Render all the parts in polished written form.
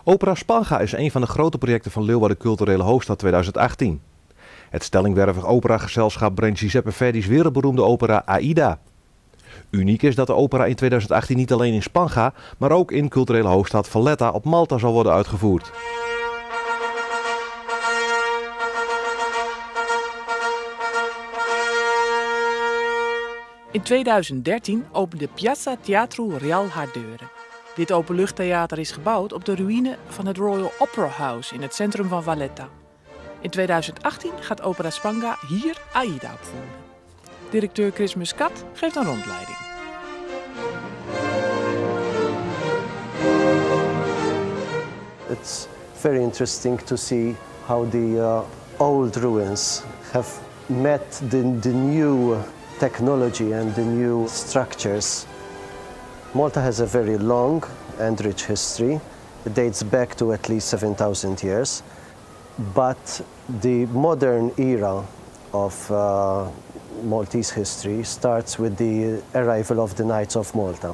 Opera Spanga is een van de grote projecten van Leeuwarden Culturele Hoofdstad 2018. Het stellingwervig operagezelschap brengt Giuseppe Verdi's wereldberoemde opera Aida. Uniek is dat de opera in 2018 niet alleen in Spanga, maar ook in culturele hoofdstad Valletta op Malta zal worden uitgevoerd. In 2013 opende Piazza Teatro Real haar deuren. Dit openluchttheater is gebouwd op de ruïne van het Royal Opera House in het centrum van Valletta. In 2018 gaat Opera Spanga hier Aida opvoeren. Directeur Chris Muscat geeft een rondleiding. It's very interesting to see how the old ruins have met the new technology and the new structures. Malta has a very long and rich history. It dates back to at least 7,000 years. But the modern era of Maltese history starts with the arrival of the Knights of Malta.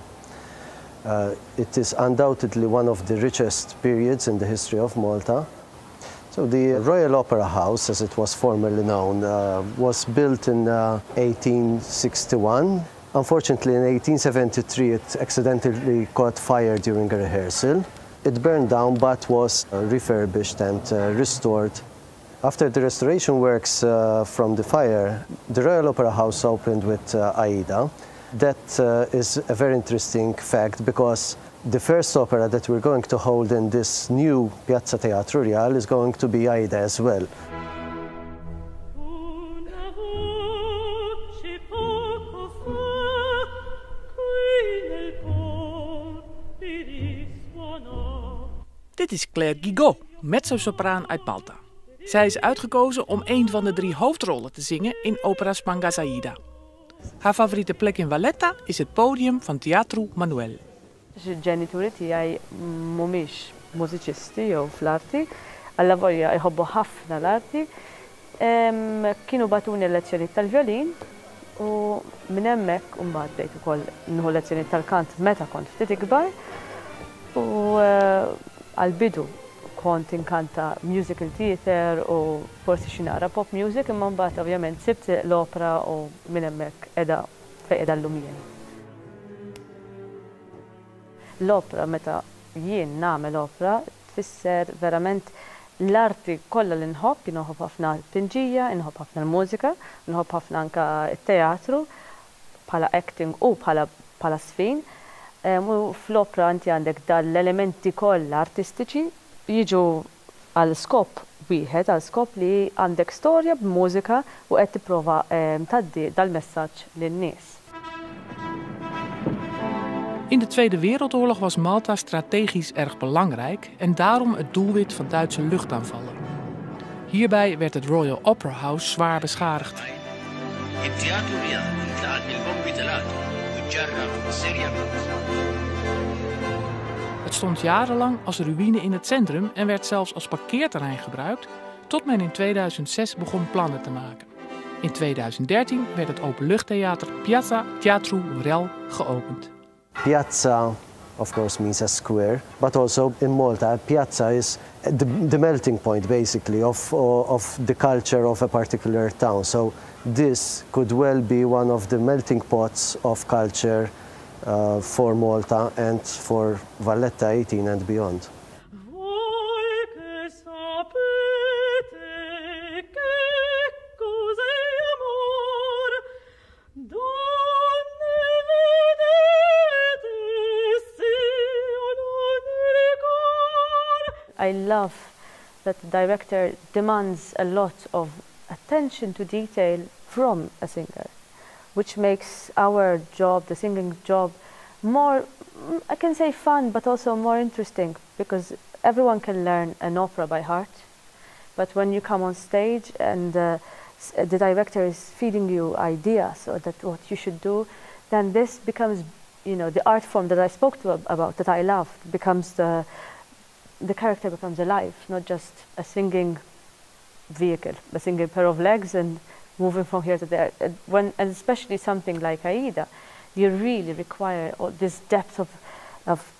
It is undoubtedly one of the richest periods in the history of Malta. So the Royal Opera House, as it was formerly known, was built in 1861. Unfortunately, in 1873, it accidentally caught fire during a rehearsal. It burned down, but was refurbished and restored. After the restoration works from the fire, the Royal Opera House opened with Aida. That is a very interesting fact because the first opera that we're going to hold in this new Piazza Teatro Real is going to be Aida as well. Dit is Claire Guigot, mezzosopraan uit Malta. Zij is uitgekozen om een van de 3 hoofdrollen te zingen in Opera Spanga Aida. Haar favoriete plek in Valletta is het podium van Teatro Manuel. Il-ġenituri tiegħi mhumiex mużiċisti jew fl-arti, alla volja jħobbu ħafna l-arti. Kienu batuni lezzjoni tal-vjolin u minn hemmhekk mbagħad bdejt ukoll nieħu lezzjoni tal-kant meta kont ftit ikbar u għall-bidu kont inkanta musical theatre u forsi xi nara pop music imma mbagħad ovvjament sibt l-opera u minn hemmhekk qiegħda fejn qiegħda llum jien. L-opera meta jien nagħmel opera tfisser verament l-arti kollha li nħobb, inħobb ħafna l-pinġija, inħobb ħafna l-mużika, inħobb ħafna anke t-teatru bħala acting u bħala sfin. U fl-opera inti għandek dal-elementi kollha artistiċi jiġu għal skop wieħed, għal skop li għandek storja b'mużika u qed tipprova tgħaddi dal-messaġġ lin-nies. In de Tweede Wereldoorlog was Malta strategisch erg belangrijk en daarom het doelwit van Duitse luchtaanvallen. Hierbij werd het Royal Opera House zwaar beschadigd. Het stond jarenlang als ruïne in het centrum en werd zelfs als parkeerterrein gebruikt, tot men in 2006 begon plannen te maken. In 2013 werd het openluchttheater Piazza Teatro Real geopend. Piazza, of course, means a square, but also in Malta, piazza is the melting point, basically, of the culture of a particular town. So this could well be one of the melting pots of culture for Malta and for Valletta 18 and beyond. I love that the director demands a lot of attention to detail from a singer, which makes our job, the singing job, more, I can say fun, but also more interesting, because everyone can learn an opera by heart. But when you come on stage and the director is feeding you ideas or that what you should do, then this becomes, you know, the art form that I spoke about, that I loved, becomes the character becomes alive, not just a singing vehicle, a singing pair of legs and moving from here to there. And especially something like Aida, you really require all this depth of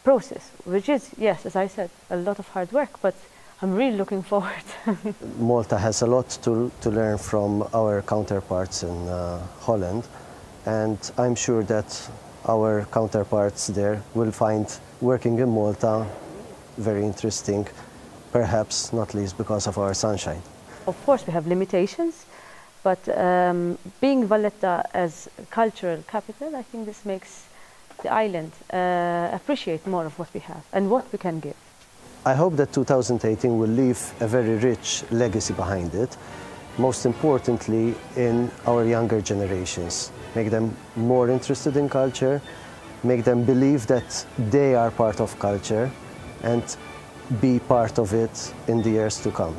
process, which is, yes, as I said, a lot of hard work, but I'm really looking forward. Malta has a lot to learn from our counterparts in Holland, and I'm sure that our counterparts there will find working in Malta very interesting, perhaps not least because of our sunshine. Of course, we have limitations, but being Valletta as a cultural capital, I think this makes the island appreciate more of what we have and what we can give. I hope that 2018 will leave a very rich legacy behind it, most importantly in our younger generations. Make them more interested in culture, make them believe that they are part of culture and be part of it in the years to come.